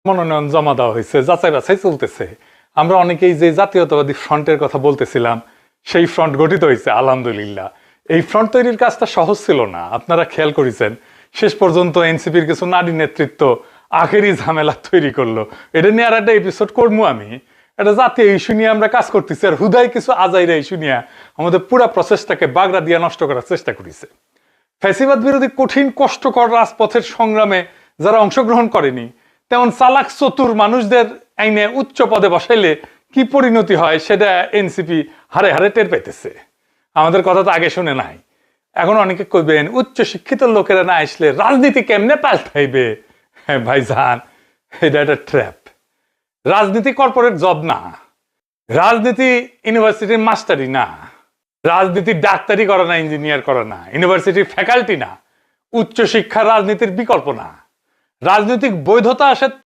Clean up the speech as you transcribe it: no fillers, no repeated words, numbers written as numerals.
মনোনয়ন জমা দেওয়া হয়েছে, যাচাই বাছাই চলতেছে। আমরা অনেকেই যে জাতীয়তাবাদী ফ্রন্টের কথা বলতেছিলাম, সেই ফ্রন্ট গঠিত হয়েছে আলহামদুলিল্লাহ। এই ফ্রন্ট তৈরির কাজটা সহজ ছিল না, আপনারা খেয়াল করেছেন। শেষ পর্যন্ত এনসিপির কিছু নারী নেতৃত্ব আখেরি ঝামেলা তৈরি করলো। এটা নিয়ে আর একটা এপিসোড করবো আমি। এটা জাতীয় ইস্যু নিয়ে আমরা কাজ করতেছি, আর হুদাই কিছু আজাইরা ইস্যু নিয়ে আমাদের পুরো প্রসেসটাকে বাগড়া দিয়ে নষ্ট করার চেষ্টা করেছে। ফ্যাসিবাদ বিরোধী কঠিন কষ্টকর রাজপথের সংগ্রামে যারা অংশগ্রহণ করেনি, তেমন চালাক চতুর মানুষদের আইনে উচ্চ পদে বসাইলে কি পরিণতি হয় সেটা এনসিপি হারে হারে টের পেতেছে। আমাদের কথা তো আগে শুনে নাই। এখন অনেকে কইবেন উচ্চ শিক্ষিত লোকেরা না আসলে রাজনীতি কেমনে পাল্টাইবে। হ্যাঁ ভাইজান, এটা একটা ট্র্যাপ। রাজনীতি কর্পোরেট জব না, রাজনীতি ইউনিভার্সিটির মাস্টারি না, রাজনীতি ডাক্তারি করে না, ইঞ্জিনিয়ার করে না, ইউনিভার্সিটির ফ্যাকাল্টি না, উচ্চশিক্ষা রাজনীতির বিকল্প না। রাজনৈতিক বৈধতা আসে